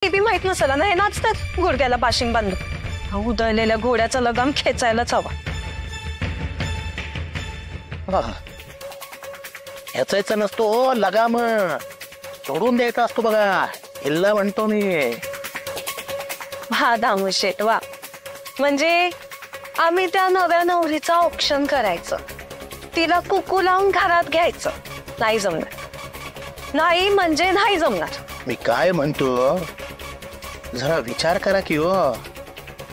ते बी माहित नसला ना, हे नाचतात गुडघ्याला बाशिंग बांधून. उधळलेल्या घोड्याचा लगाम खेचायलाच हवा. खेचायचा नसतो लगाम, सोडून द्यायचा असतो बघा. हिल्ला म्हणतो मी. हा दामू शेट वा. म्हणजे आम्ही त्या नव्या नवरीचं ऑप्शन करायचं, तिला कुकू लावून घरात घ्यायचं. नाही जमणार. नाही म्हणजे नाही जमणार. मी काय म्हणतो, जरा विचार करा की हो.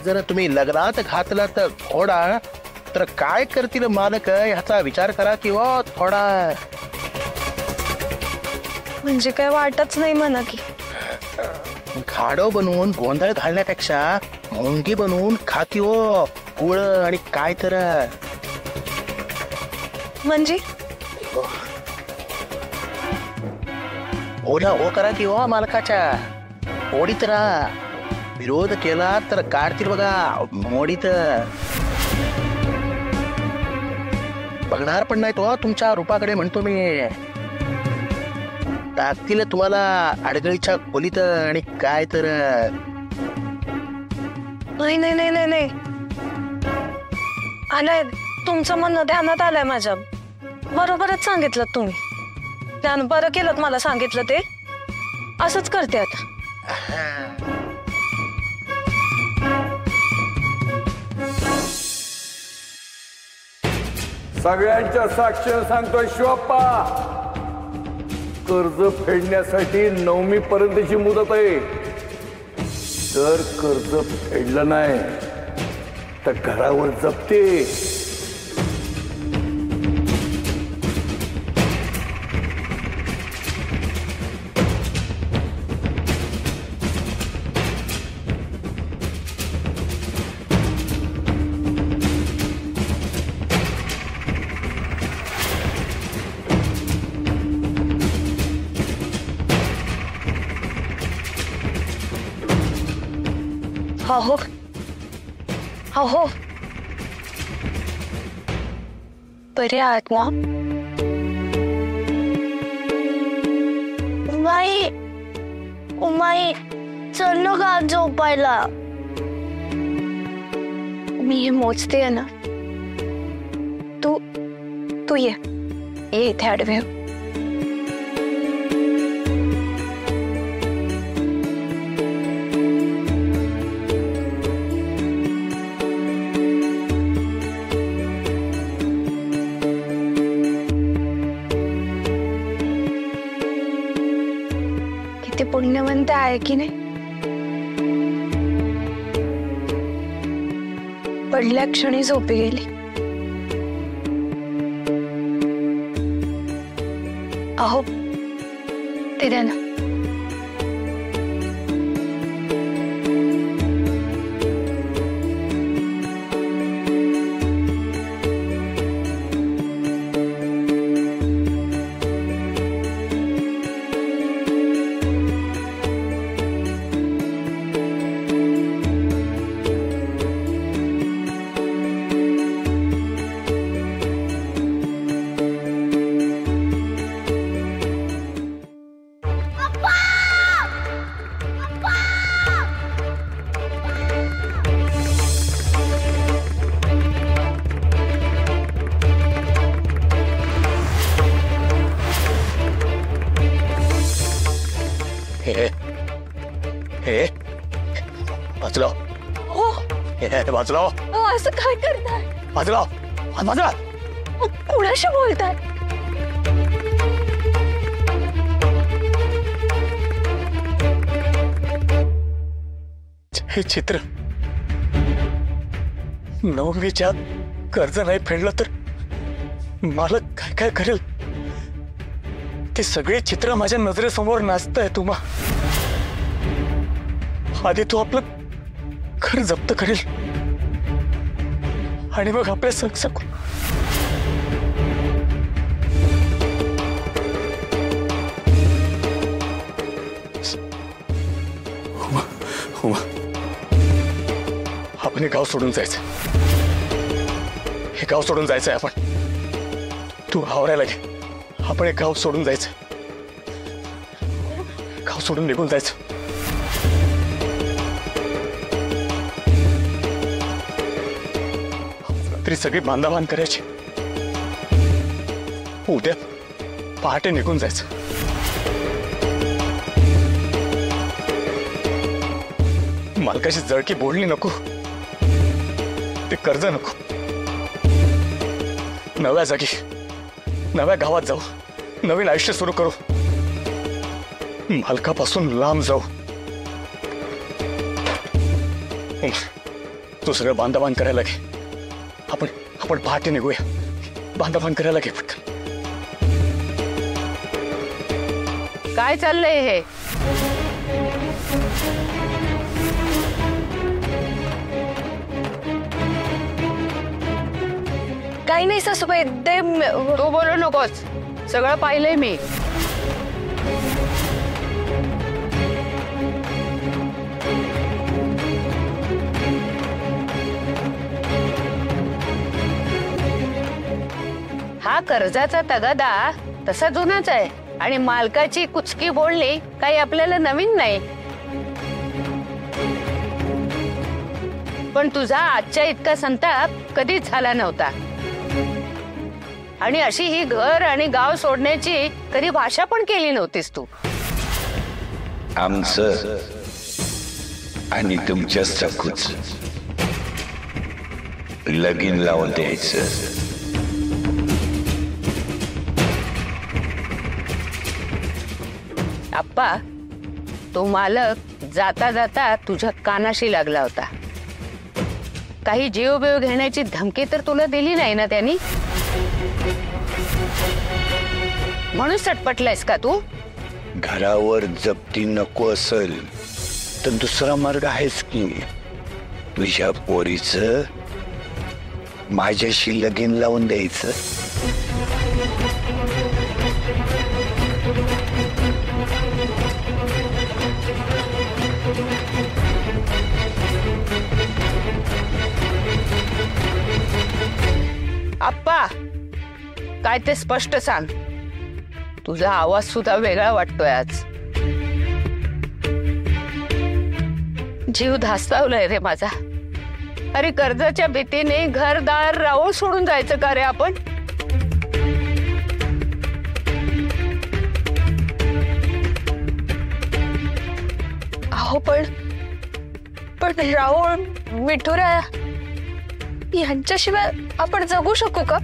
जर तुम्ही लग्नात घातला तर घोडा, तर काय करतील मालक ह्याचा विचार करा की हो थोडा. म्हणजे काय वाटच नाही म्हणा की. खाडो बनवून गोंधळ घालण्यापेक्षा मुंगी बनवून खाती हो गुळ आणि काय तर. म्हणजे ओढा हो करा की हो मालकाच्या. ओढीत राहा. विरोध केला तर काढतील बघा मोडीत. बघणार पण नाही तो तुमच्या रूपाकडे म्हणतो मी. टाकतील तुम्हाला अडगळीच्या खोलीत आणि काय तर. नाही नाही नाही नाही नाही आलंय तुमचं म्हणणं, ध्यानात आलंय माझ्या. बरोबरच सांगितलं तुम्ही. त्यानं बरं केलं मला सांगितलं ते. असंच करते आता. सगळ्यांच्या साक्षीने सांगतोय शिवप्पा, कर्ज फेडण्यासाठी 9वी पर्यंतची मुदत आहे. जर कर्ज फेडलं नाही तर घरावर जप्ती. हो हो हो बरे आहात ना? उमाई उमाई चल ना का झोपायला. मी हे मोजते आहे ना. तू ये इथे आडवे. किती पुण्यवंत आहे की नाही. पडल्या क्षणी झोपी गेली. अहो ते द्या ना. वाचलो. वाचलो. असं काय करताय? वाचलो. वाचला. कुणाशी बोलताय? हे चित्र 9वीच्या कर्ज नाही फेडलं तर मला काय काय करेल ते सगळे चित्र माझ्या नजरेसमोर नाचतंय. तुम्हा आधी तू आपलं घर जप्त करेल आणि मग आपल्या संग आपण हे गाव सोडून जायचं. हे गाव सोडून जायचंय आपण. तू आवरायला घे. आपण हे गाव सोडून जायचं. गाव सोडून निघून जायचं. रात्री सगळी बांधाबांध करायची, उद्या पहाटे निघून जायचं. मालकाची जळकी बोलणी नको, ते कर्ज नको. नव्या जागी नव्या गावात जाऊ, नवीन आयुष्य सुरू करू, मालकापासून लांब जाऊ. तू सगळं बांधाबांध करायला घे. आपण पहाटे निघूया. बांधाबांध करायला घे पटकन. काय चाललंय हे? काही नाही सासूबाई, ते तू बोलू नकोस, सगळं पाहिलंय मी. हा कर्जाचा तगादा तसा जुनाच आहे आणि मालकाची कुचकी बोलणी काही आपल्याला नवीन नाही. पण तुझा आजच्या इतका संताप कधीच झाला नव्हता. आणि अशी ही घर आणि गाव सोडण्याची कधी भाषा पण केली नव्हतीस तू. आमचं आणि तुमच्या सखूच लगीन लावून द्यायचं. आप्पा, तो मालक जाता जाता तुझ्या कानाशी लागला होता. काही जीवबीव घेण्याची धमकी तर तुला दिली नाही ना त्यांनी? म्हणून सटपटलायस का तू? घरावर जप्ती नको असेल तर दुसरा मार्ग आहेच की. तुझ्या पोरीचं माझ्याशी लगीन लावून द्यायचं. आप्पा, काय ते स्पष्ट सांग. तुझा आवाज सुद्धा वेगळा वाटतोय आज. जीव धास्तावलाय रे माझा. अरे कर्जाच्या भीतीने घरदार राहून सोडून जायचं का रे आपण? अहो पण राहुल, विठुराया यांच्याशिवाय आपण जगू शकू का?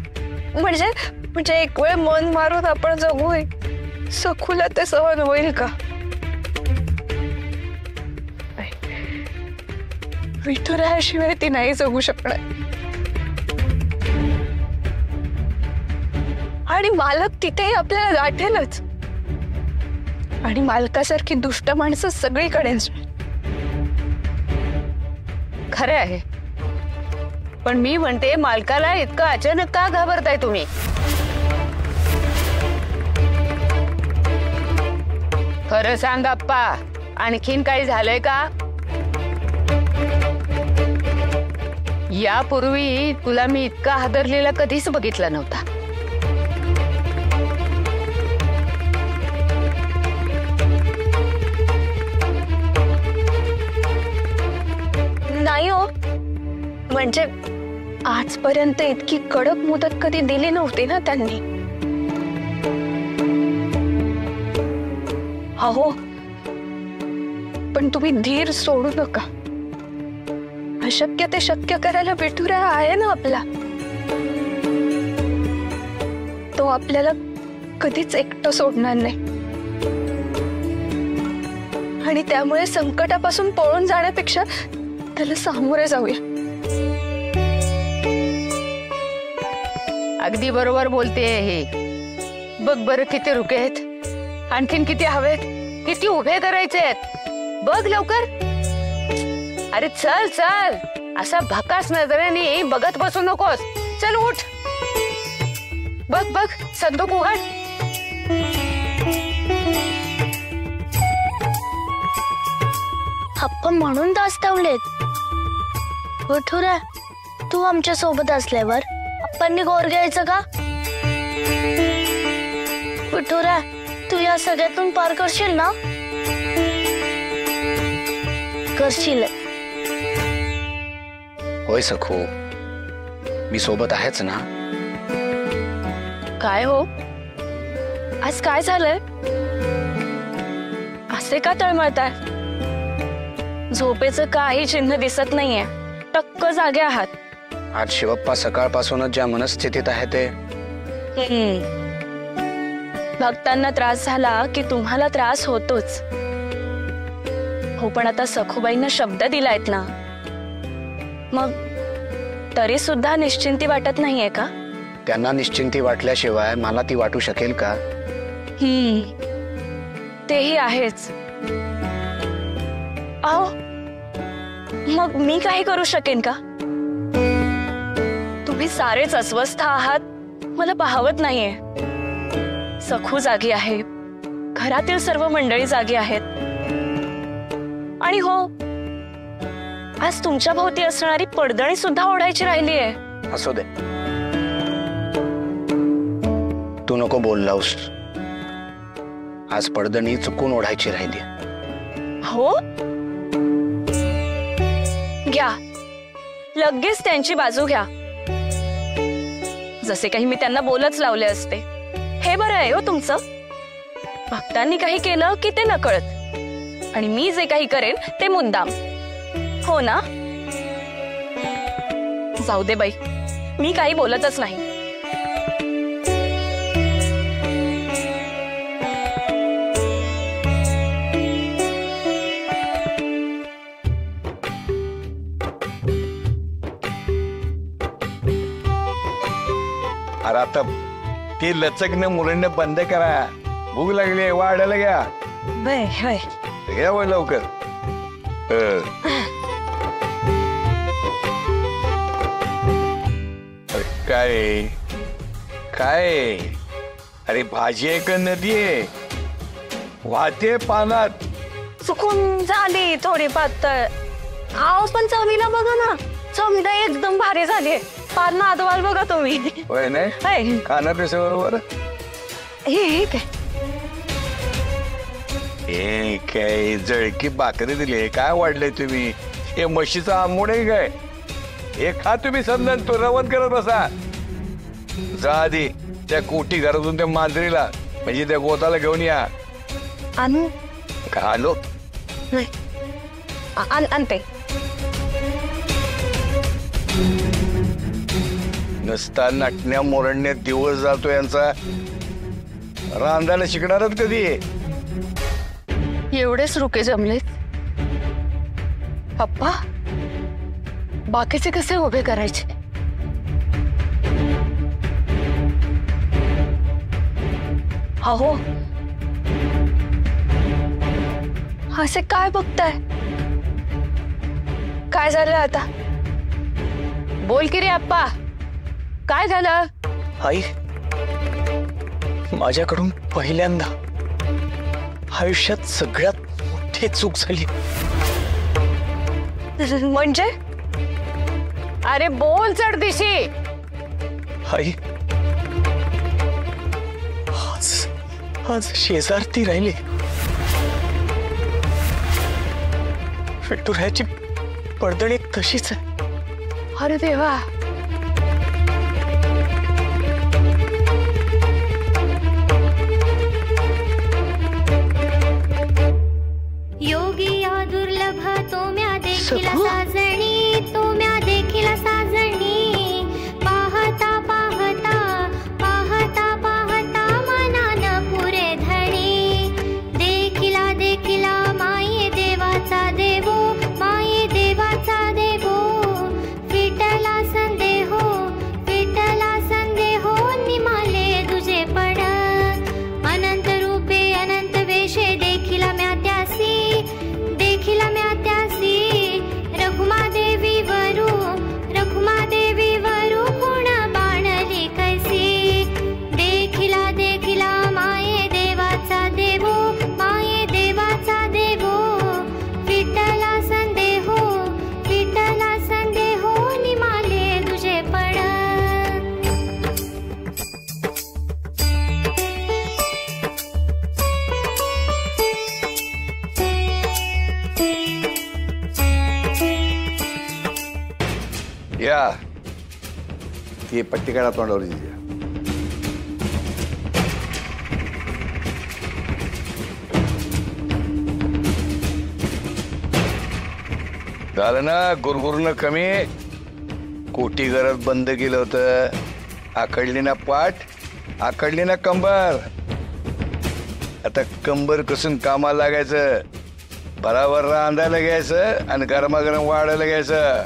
म्हणजे एक वेळ मन मारून आपण जगू, सखूला ते सहन होईल का? विठुरायाशिवाय ती नाही जगू शकणार. आणि मालक तिथेही आपल्याला गाठेलच. आणि मालकासारखी दुष्ट माणसं सगळीकडे. खरं आहे, पण मी म्हणते मालकाला इतकं अचानक का घाबरताय तुम्ही? खरं सांग आप्पा, आणखीन काही झालंय का? यापूर्वी तुला मी इतका हादरलेला कधीच बघितला नव्हता. नाही हो, म्हणजे आजपर्यंत इतकी कडक मुदत कधी दिली नव्हती ना त्यांनी. अहो पण तुम्ही धीर सोडू नका. अशक्य ते शक्य करायला विठुराया आहे ना आपला. तो आपल्याला कधीच एकटं सोडणार नाही. आणि त्यामुळे संकटापासून पळून जाण्यापेक्षा त्याला सामोरे जाऊया. अगदी बरोबर बोलते हे. बघ बरं किती रुके आहेत, आणखीन किती हवेत, किती उभे करायचे आहेत. बघ लवकर. अरे चल चल, असा भकास नजरेने बघत बसू नकोस. चल उठ. बघ बघ, संदूक उघड. आपण म्हणून दास्तावलेत. विठुरा, तू आमच्या सोबत असल्यावर आपण गौर घ्यायचं का? विठुरा, तू या सगळ्यातून पार करशील ना? करशील. होय सखू, मी सोबत आहेच ना. काय हो, आज काय झालंय? असे का तळमळताय? झोपेचं काही चिन्ह दिसत नाहीये, टक्क जागे आहात. आज शिवप्पा सकाळपासूनच ज्या मनस्थितीत आहे ते. भक्तांना त्रास झाला की तुम्हाला त्रास होतोच. हो, पण आता सखूबाईंना शब्द दिलायत ना, मग तरी सुद्धा निश्चिंती वाटत नाहीये का? त्यांना निश्चिंती वाटल्याशिवाय मला ती वाटू शकेल का? तेही आहेच. अहो, मग मी काही करू शकेन का? तुम्ही सारेच अस्वस्थ आहात, मला पाहवत नाहीये. सखू जागी आहे, घरातील सर्व मंडळी जागी आहेत. आणि हो, आज तुमच्या भोवती असणारी पडदणी सुद्धा ओढायची राहिली आहे. असू दे, तू नको बोललास. आज पडदणी चुकून ओढायची राहिली. हो, घ्या, लगेच त्यांची बाजू घ्या. जसे काही मी त्यांना बोलच लावले असते. हे बरं आहे हो तुमचं. भक्तांनी काही केलं की ते नकळत, आणि मी जे काही करेन ते मुद्दाम. हो ना? जाऊ दे बाई, मी काही बोलतच नाही. अरे आता ती लचकने मुलांना बंद करा. भूक लागली, वाढायला घ्या. घ्या वय लवकर. काय काय? अरे भाजी आहे का नदी आहे? वाहते पानात. चुकून झाली थोडी पातळ. आव, पण चवीला बघा ना, चवीला एकदम भारी झाली. पान नादवाल बघा तुम्ही. होय नाही? खाणार कसे बरोबर? हे काय जळकी भाकरी दिली. काय वाढलंय तुम्ही? हे म्हशीचा आंबोड आहे काय? हे खा तुम्ही. समजा तो रवत करत बसा. जा आधी त्या कोठी घरातून त्या मांजरीला, म्हणजे त्या गोताला घेऊन या. आणू का? आलो आणते. नसता नटण्या मोरडण्यात दिवस जातो यांचा. रांधायला शिकणारच कधी? एवढेच रुके जमलेत पप्पा, बाकीचे कसे उभे करायचे? अहो, असे काय बघताय? काय झालं आता? बोल की रे अप्पा, काय झालं? आई, माझ्याकडून पहिल्यांदा आयुष्यात सगळ्यात मोठी चूक झाली. म्हणजे? अरे बोल चढदिशी. आई, आज शेजारती राहिली. विठुरायाची पडदणी तशीच आहे. अरे देवा. योगी या दुर्लभ तो म्या देखील साजणी, तो म्या देखील साजणी. पाहता पाहता पाहता पाहता मनान पुरे धणी. देखिला देखिला माये देवाचा देवो, माये देवाचा देवो. विठला संदेहो, विठला संदेहो. निमाले तुझे पड अनंत रूपे अनंत वेशे. देखिला म्या त्यासी, देखिला म्या त्यासी. रखुमादेवी वरू, रखुमादेवी वरू कोण बाणली कैसी. देखिला देखिला माये देवाचा देवो, माये देवाचा देवो. विठला संदेहो, विठला संदेहो. निमाले तुझे पड. या ती पट्टी काढा तोंडावर तिच्या. झालं ना गुरगुरनं कमी. कोटी घरात बंद केलं होतं. आखडली ना पाठ, आखडली ना कंबर. आता कंबर कसून कामाला लागायचं. बराबर रांधायला घ्यायचं आणि गरमागरम वाढायला घ्यायचं.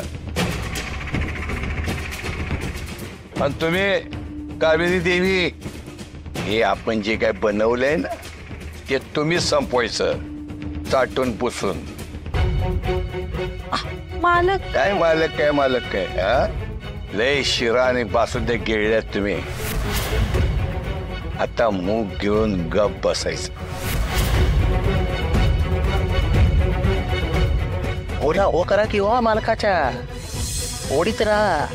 आणि तुम्ही कावेरी देवी, हे आपण जे काय बनवलंय ना ते तुम्ही संपवायचं चाटून पुसून. मालक काय मालक काय मालक काय, हा? लय शिरा आणि बासुंदे गिळल्यात तुम्ही. आता मूग गिळून गप बसायचं. ओला ओ करा की हो मालकाच्या. ओढीत राहा.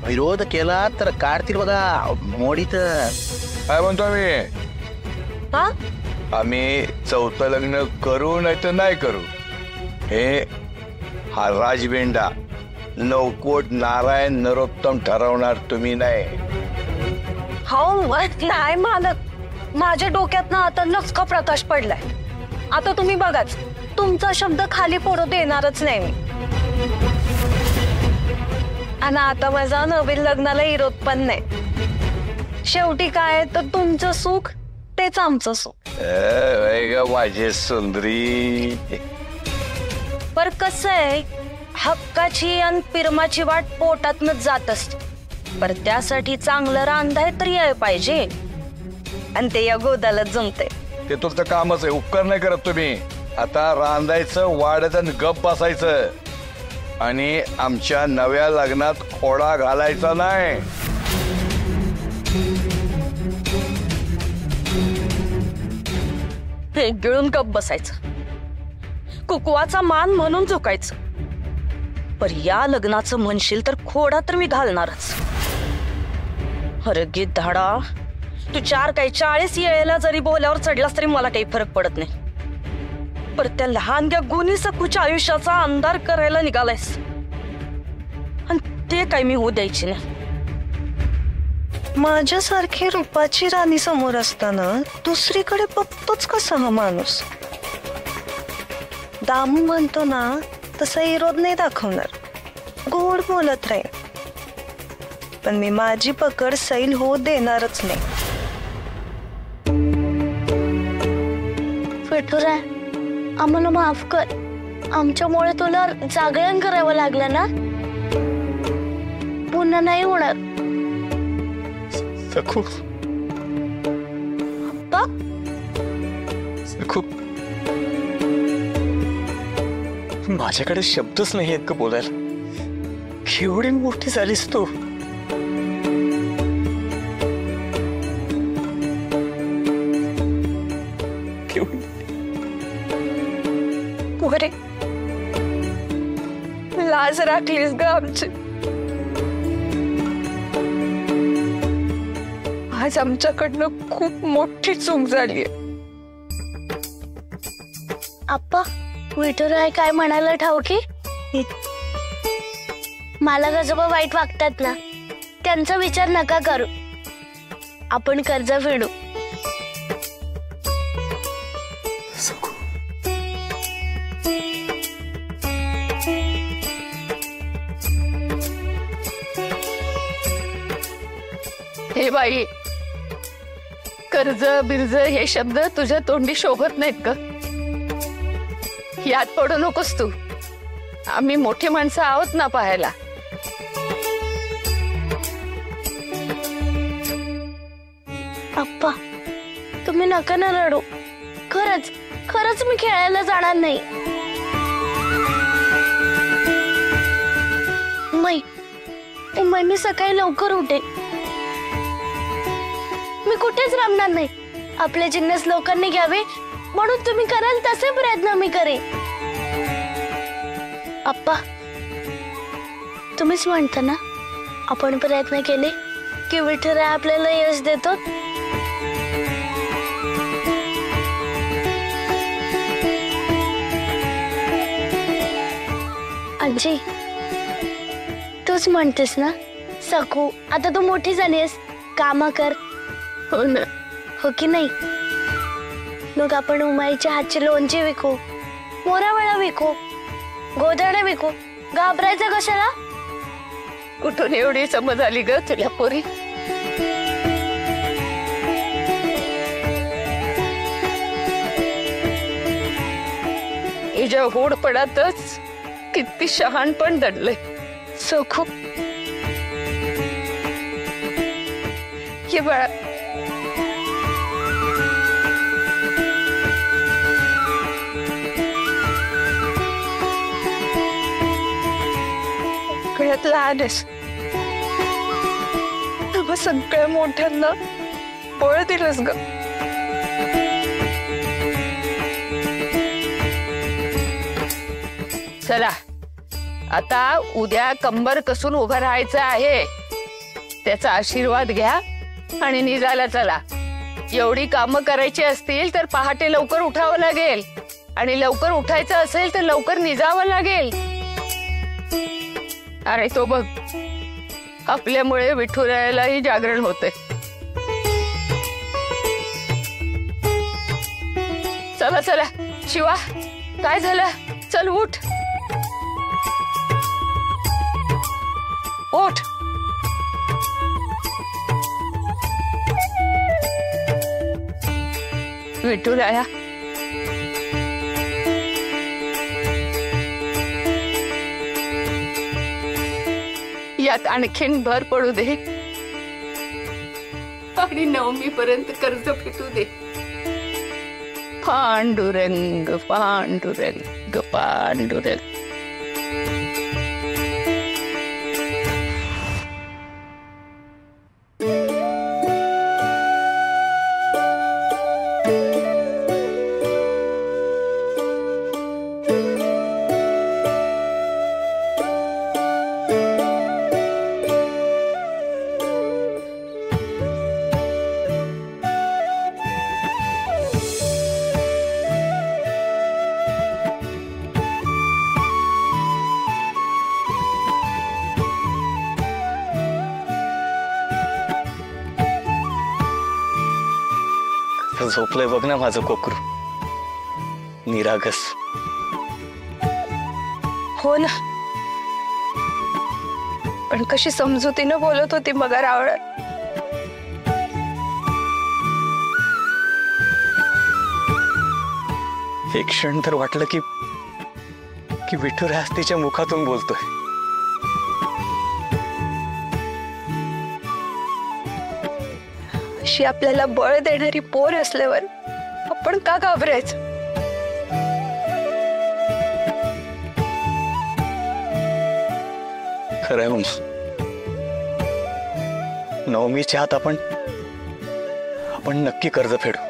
विरोध केला तर काढतील बघा मोडीत. काय म्हणतो आम्ही? हा आम्ही चौथं लग्न करू नाही तर नाही करू. हे हा राजवेंडा नवकोट नारायण नरोत्तम ठरवणार, तुम्ही नाही. हो नाही मालक, माझ्या डोक्यात ना आता लचका प्रकाश पडलाय. आता तुम्ही बघाच, तुमचा शब्द खाली पडू देणारच नाही मी. आणि आता माझा नवीन लग्नाला विरोध पण नाही. शेवटी काय तर तुमचं सुख तेच आमचं सुख. माझी सुंदरी. पर कसं आहे, हक्काची आणि पिरमाची वाट पोटातनच जात असते. पर त्यासाठी चांगलं रांधाय तरी याय पाहिजे, आणि ते या गोदाला जमते. ते तुमचं कामच आहे, उपकार नाही करत तुम्ही. आता रांधायचं, वाढायचं आणि गप बसायचं. आणि आमच्या नव्या लग्नात खोडा घालायचा नाही. हे गिळून गप बसायचं, कुकवाचा मान म्हणून झुकायचं. पर या लग्नाचं म्हणशील तर खोडा तर मी घालणारच. अरे गिद्धाडा, तू 4 काय 40 येळेला जरी बोल्यावर चढलास तरी मला काही फरक पडत नाही. पर त्या लहानग्या गुणी सखूच्या आयुष्याचा अंधार करायला निघालायस, आणि ते काय मी होऊ द्यायची नाही. माझ्यासारखी रूपाची राणी समोर असताना दुसरीकडे बघतोच कसा हा माणूस. दामू म्हणतो ना तसा विरोध नाही दाखवणार, गोड बोलत राहील. पण मी माझी पकड सैल होऊ देणारच नाही. विठुरा, आम्हाला माफ कर. आमच्यामुळे तुला जागरण करावं लागलं ना. पुन्हा नाही होणार. सखू, अप्पा, सखू, माझ्याकडे शब्दच नाही आहेत का बोलायला. केवढी मोठी झालीस तू. वरे लाज राखलीस ग आमची. आज आमच्याकडनं खूप मोठी चूक झाली. अप्पा, विठुरा काय म्हणायला ठाऊकी. मला गजोबा वाईट वागतात ना, त्यांचा विचार नका करू. आपण कर्ज फेडू. हे बाई, कर्ज बिर्ज हे शब्द तुझ्या तोंडी शोभत नाहीत ग. यात पडू नकोस तू. आम्ही मोठी माणसं आहोत ना पाहायला. अप्पा, तुम्ही नका ना रडू. खरंच खरंच मी खेळायला जाणार नाही. मी सकाळी लवकर उठेन. मी कुठेच रमणार नाही. आपले जिन्नस लोकांनी घ्यावे म्हणून तुम्ही कराल तसे प्रयत्न मी करेन. अप्पा, तुम्हीच म्हणता ना, आपण प्रयत्न केले की विठुराय आपल्याला यश देतो. आजी, तूच म्हणतेस ना सखू आता तू मोठी झालीस, कामा कर. हो ना. हो की नाही? मग आपण उमाईच्या हातचे लोणचे विकू, मोरावळा विकू, गोधडे विकू. घाबरायचं कशाला? कुठून एवढी समज आली ग तुला पोरी? हिच्या होडपणातच किती शहाणपण दडले. सखू ये बाळा. सगळ्यात लहान आहेस, मग सगळ्या मोठ्यांना बळ दिलंस ग. चला आता उद्या कंबर कसून उभं राहायचं आहे. त्याचा आशीर्वाद घ्या आणि निघायला चला. एवढी कामं करायची असतील तर पहाटे लवकर उठावं लागेल, आणि लवकर उठायचं असेल तर लवकर निजावं लागेल. अरे तो बघ, आपल्यामुळे विठुरायालाही जागरण होते. चला चला. शिवा, काय झालं? चल उठ उठ. विठुराया, यात आणखीन भर पडू दे आणि 9वी पर्यंत कर्ज फिटू दे. पांडुरंग पांडुरंग पांडुरंग. झोपलंय बघ ना माझं कोकरू, निरागस. हो ना, पण कशी समजुतीनं बोलत होती मग रावळ. एक क्षण तर वाटलं की विठुराया तिच्या मुखातून बोलतोय. अशी आपल्याला बळ देणारी पोर असल्यावर आपण का घाबरायचं? खरंय म्हणजे 9वीच्या आत आपण नक्की कर्ज फेडू.